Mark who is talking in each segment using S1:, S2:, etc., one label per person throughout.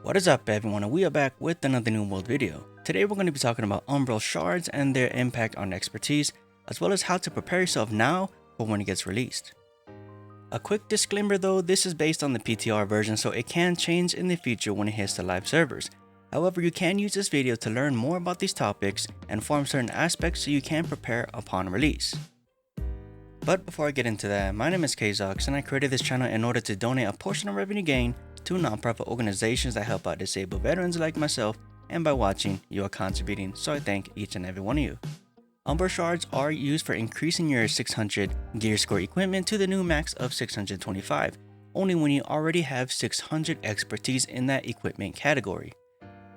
S1: What is up everyone, and we are back with another New World video. Today we're going to be talking about Umbral Shards and their impact on expertise, as well as how to prepare yourself now for when it gets released. A quick disclaimer though, this is based on the PTR version, so it can change in the future when it hits the live servers. However, you can use this video to learn more about these topics and farm certain aspects so you can prepare upon release. But before I get into that, my name is Kzox and I created this channel in order to donate a portion of revenue gain to non-profit organizations that help out disabled veterans like myself, and by watching, you are contributing, so I thank each and every one of you. Umbral Shards are used for increasing your 600 gear score equipment to the new max of 625, only when you already have 600 expertise in that equipment category.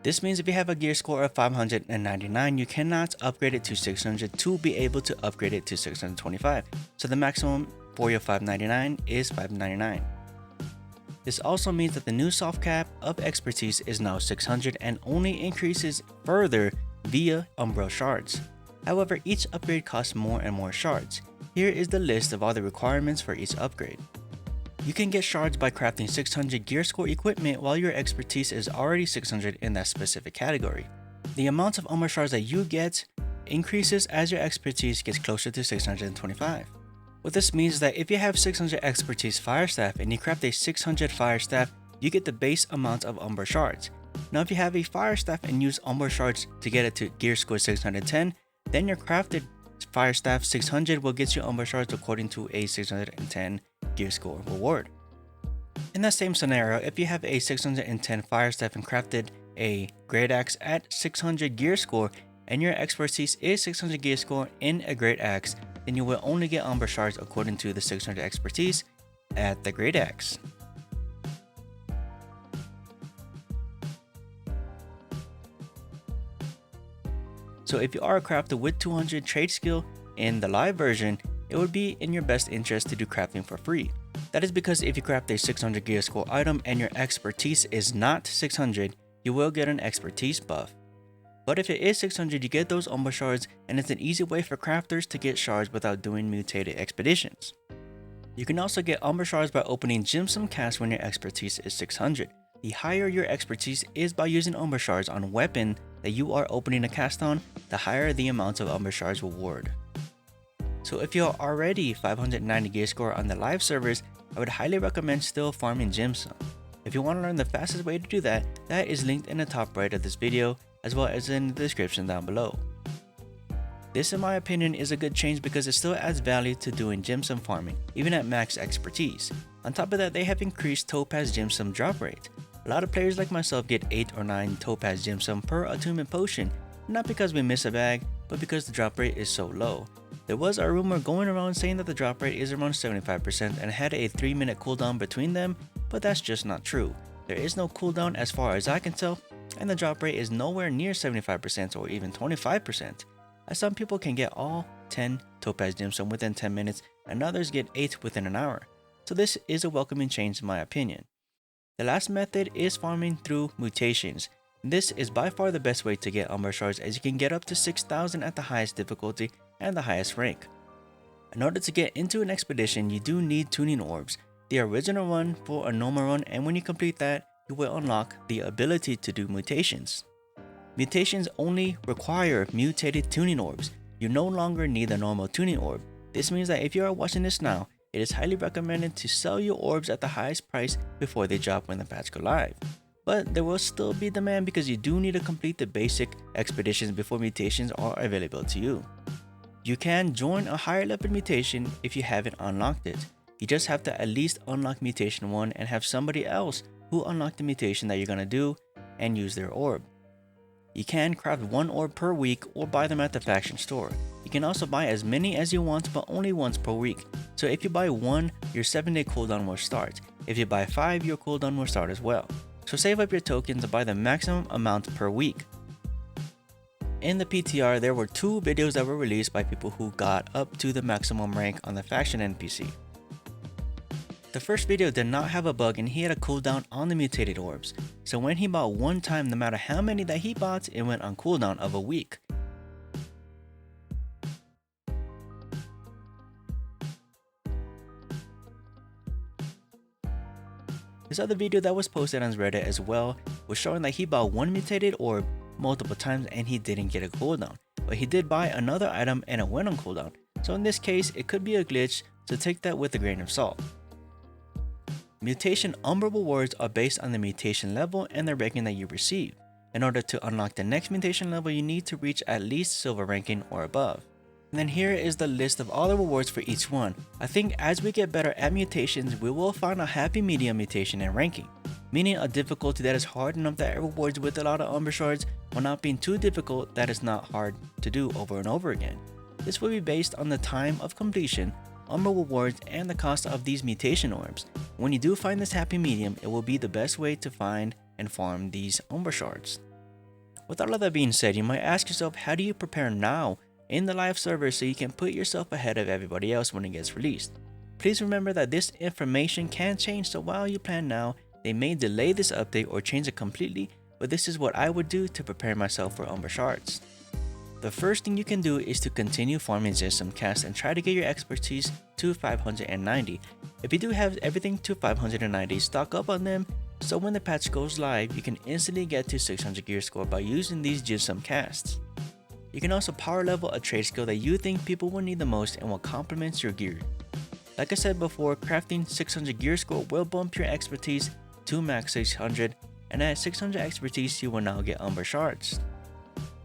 S1: This means if you have a gear score of 599, you cannot upgrade it to 600 to be able to upgrade it to 625, so the maximum for your 599 is 599. This also means that the new soft cap of expertise is now 600 and only increases further via Umbral Shards. However, each upgrade costs more and more shards. Here is the list of all the requirements for each upgrade. You can get shards by crafting 600 gear score equipment while your expertise is already 600 in that specific category. The amount of Umbral Shards that you get increases as your expertise gets closer to 625. What this means is that if you have 600 expertise fire staff and you craft a 600 fire staff, you get the base amount of Umbral Shards. Now if you have a fire staff and use Umbral Shards to get it to gear score 610, then your crafted fire staff 600 will get you Umbral Shards according to a 610 gear score reward. In that same scenario, if you have a 610 fire staff and crafted a great axe at 600 gear score and your expertise is 600 gear score in a great axe, then you will only get Umbral Shards according to the 600 expertise at the great axe. So if you are a crafter with 200 trade skill in the live version, it would be in your best interest to do crafting for free. That is because if you craft a 600 gear score item and your expertise is not 600, you will get an expertise buff. But if it is 600, you get those Umbral Shards, and it's an easy way for crafters to get shards without doing mutated expeditions. You can also get Umbral Shards by opening Gemstone casts when your expertise is 600. The higher your expertise is by using Umbral Shards on a weapon that you are opening a cast on, the higher the amount of Umbral Shards reward. So if you're already 590 gear score on the live servers, I would highly recommend still farming Gemstone. If you want to learn the fastest way to do that, that is linked in the top right of this video, as well as in the description down below. This in my opinion is a good change because it still adds value to doing gemstone farming, even at max expertise. On top of that, they have increased topaz gemstone drop rate. A lot of players like myself get 8 or 9 topaz gemstone per attunement potion, not because we miss a bag, but because the drop rate is so low. There was a rumor going around saying that the drop rate is around 75% and had a 3-minute cooldown between them, but that's just not true. There is no cooldown as far as I can tell, and the drop rate is nowhere near 75% or even 25%, as some people can get all 10 topaz gemstone within 10 minutes and others get 8 within an hour, so this is a welcoming change in my opinion. The last method is farming through mutations. This is by far the best way to get Umbral Shards, as you can get up to 6,000 at the highest difficulty and the highest rank. In order to get into an expedition, you do need tuning orbs, the original one for a normal run, and when you complete that, you will unlock the ability to do mutations. Mutations only require mutated tuning orbs. You no longer need the normal tuning orb. This means that if you are watching this now, it is highly recommended to sell your orbs at the highest price before they drop when the patch go live. But there will still be demand because you do need to complete the basic expeditions before mutations are available to you. You can join a higher level mutation if you haven't unlocked it. You just have to at least unlock mutation 1 and have somebody else who unlock the mutation that you're gonna do and use their orb. You can craft 1 orb per week or buy them at the faction store. You can also buy as many as you want, but only once per week. So if you buy 1, your 7-day cooldown will start. If you buy 5, your cooldown will start as well. So save up your tokens to buy the maximum amount per week. In the PTR, there were 2 videos that were released by people who got up to the maximum rank on the faction NPC. The first video did not have a bug and he had a cooldown on the mutated orbs, so when he bought 1 time, no matter how many that he bought, it went on cooldown of a week. This other video that was posted on Reddit as well was showing that he bought one mutated orb multiple times and he didn't get a cooldown, but he did buy another item and it went on cooldown. So in this case, it could be a glitch, so take that with a grain of salt. Mutation Umbral rewards are based on the mutation level and the ranking that you receive. In order to unlock the next mutation level, you need to reach at least silver ranking or above. And then here is the list of all the rewards for each one. I think as we get better at mutations, we will find a happy medium mutation and ranking, meaning a difficulty that is hard enough that it rewards with a lot of Umbral Shards while not being too difficult that is not hard to do over and over again. This will be based on the time of completion, Umbral rewards, and the cost of these mutation orbs. When you do find this happy medium, it will be the best way to find and farm these Umbral Shards. With all of that being said, you might ask yourself, how do you prepare now in the live server so you can put yourself ahead of everybody else when it gets released? Please remember that this information can change, so while you plan now, they may delay this update or change it completely, but this is what I would do to prepare myself for Umbral Shards. The first thing you can do is to continue farming System Cast and try to get your expertise to 590. If you do have everything to 590, stock up on them, so when the patch goes live, you can instantly get to 600 gear score by using these System Casts. You can also power level a trade skill that you think people will need the most and will complement your gear. Like I said before, crafting 600 gear score will bump your expertise to max 600, and at 600 expertise you will now get Umbral Shards.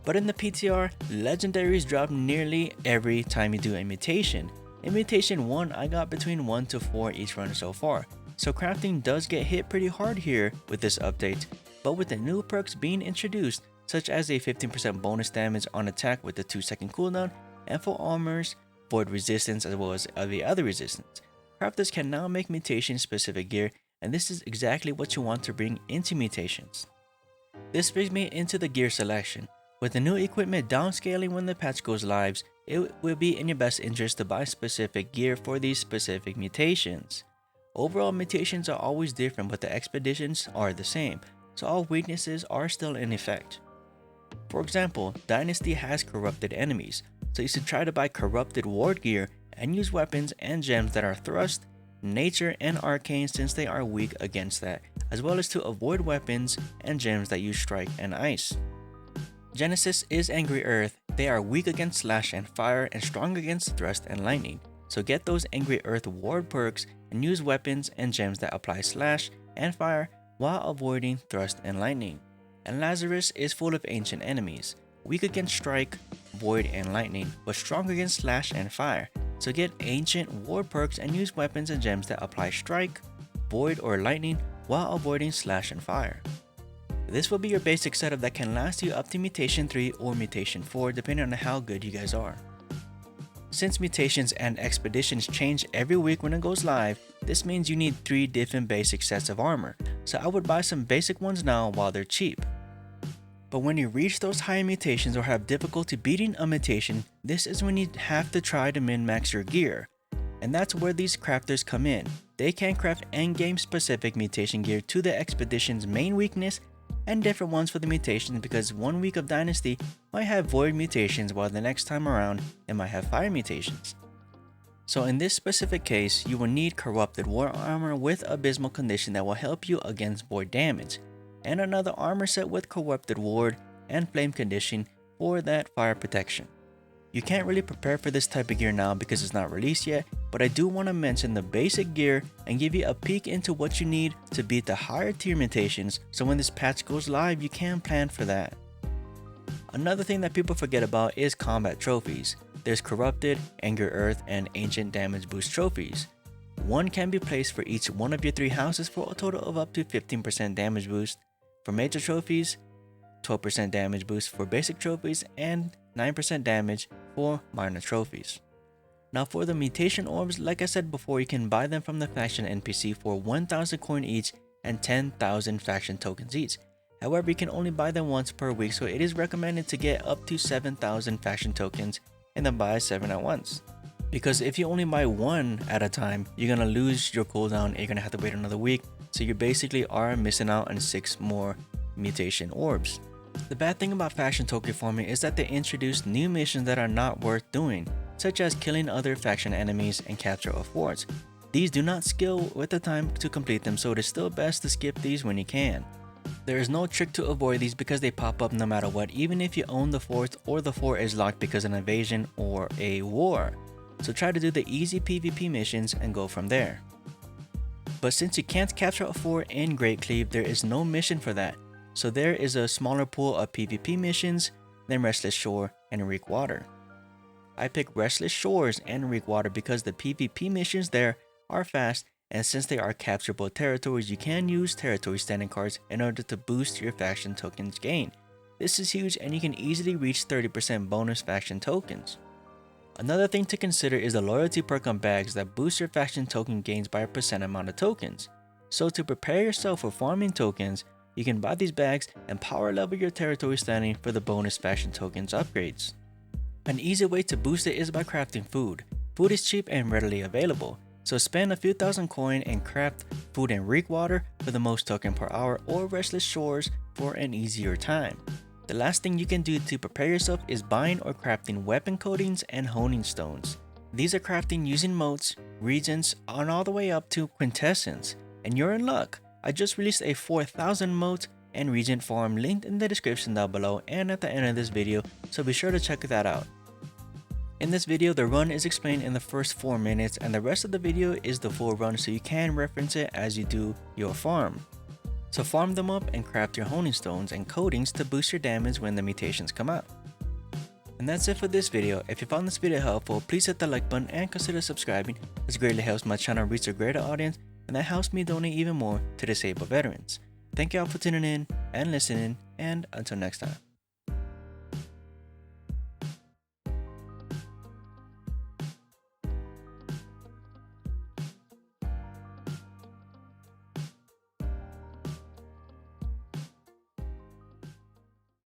S1: But in the PTR, legendaries drop nearly every time you do a mutation. In mutation 1, I got between 1 to 4 each run so far, so crafting does get hit pretty hard here with this update, but with the new perks being introduced, such as a 15% bonus damage on attack with the 2-second cooldown, and full armors, void resistance as well as the other resistance, crafters can now make mutation specific gear, and this is exactly what you want to bring into mutations. This brings me into the gear selection. With the new equipment downscaling when the patch goes live, it will be in your best interest to buy specific gear for these specific mutations. Overall, mutations are always different, but the expeditions are the same, so all weaknesses are still in effect. For example, Dynasty has corrupted enemies, so you should try to buy corrupted ward gear and use weapons and gems that are thrust, nature, and arcane since they are weak against that, as well as to avoid weapons and gems that use strike and ice. Genesis is Angry Earth. They are weak against slash and fire and strong against thrust and lightning, so get those Angry Earth ward perks and use weapons and gems that apply slash and fire while avoiding thrust and lightning. And Lazarus is full of ancient enemies, weak against strike, void, and lightning, but strong against slash and fire, so get ancient ward perks and use weapons and gems that apply strike, void, or lightning while avoiding slash and fire. This will be your basic setup that can last you up to Mutation 3 or Mutation 4 depending on how good you guys are. Since mutations and expeditions change every week when it goes live, this means you need 3 different basic sets of armor, so I would buy some basic ones now while they're cheap. But when you reach those higher mutations or have difficulty beating a mutation, this is when you have to try to min-max your gear. And that's where these crafters come in. They can craft endgame specific mutation gear to the expedition's main weakness and different ones for the mutations, because 1 week of Dynasty might have void mutations while the next time around it might have fire mutations. So in this specific case, you will need corrupted war armor with abysmal condition that will help you against void damage, and another armor set with corrupted ward and flame condition for that fire protection. You can't really prepare for this type of gear now because it's not released yet, but I do want to mention the basic gear and give you a peek into what you need to beat the higher tier mutations, so when this patch goes live you can plan for that. Another thing that people forget about is combat trophies. There's corrupted, Angry Earth, and ancient damage boost trophies. One can be placed for each one of your 3 houses for a total of up to 15% damage boost. For major trophies, 12% damage boost for basic trophies, and 9% damage for minor trophies. Now for the mutation orbs, like I said before, you can buy them from the faction NPC for 1000 coin each and 10,000 faction tokens each. However, you can only buy them once per week, so it is recommended to get up to 7,000 faction tokens and then buy 7 at once. Because if you only buy 1 at a time, you're gonna lose your cooldown and you're gonna have to wait another week, so you basically are missing out on 6 more mutation orbs. The bad thing about faction token farming is that they introduced new missions that are not worth doing, such as killing other faction enemies and capture of forts. These do not scale with the time to complete them, so it is still best to skip these when you can. There is no trick to avoid these because they pop up no matter what, even if you own the fort or the fort is locked because of an invasion or a war. So try to do the easy PvP missions and go from there. But since you can't capture a fort in Great Cleave, there is no mission for that. So there is a smaller pool of PvP missions than Restless Shore and Reek Water. I picked Restless Shores and Reek Water because the PvP missions there are fast, and since they are capturable territories, you can use territory standing cards in order to boost your faction tokens gain. This is huge and you can easily reach 30% bonus faction tokens. Another thing to consider is the loyalty perk on bags that boost your faction token gains by a percent amount of tokens. So to prepare yourself for farming tokens, you can buy these bags and power level your territory standing for the bonus faction tokens upgrades. An easy way to boost it is by crafting food. Food is cheap and readily available, so spend a few thousand coin and craft food in Reek Water for the most token per hour or Restless Shores for an easier time. The last thing you can do to prepare yourself is buying or crafting weapon coatings and honing stones. These are crafting using motes, regions, and all the way up to quintessence, and you're in luck. I just released a 4,000 mote and regent farm linked in the description down below and at the end of this video, so be sure to check that out. In this video, the run is explained in the first 4 minutes and the rest of the video is the full run, so you can reference it as you do your farm. So farm them up and craft your honing stones and coatings to boost your damage when the mutations come out. And that's it for this video. If you found this video helpful, please hit the like button and consider subscribing. This greatly helps my channel reach a greater audience, and that helps me donate even more to disabled veterans. Thank you all for tuning in and listening, and until next time.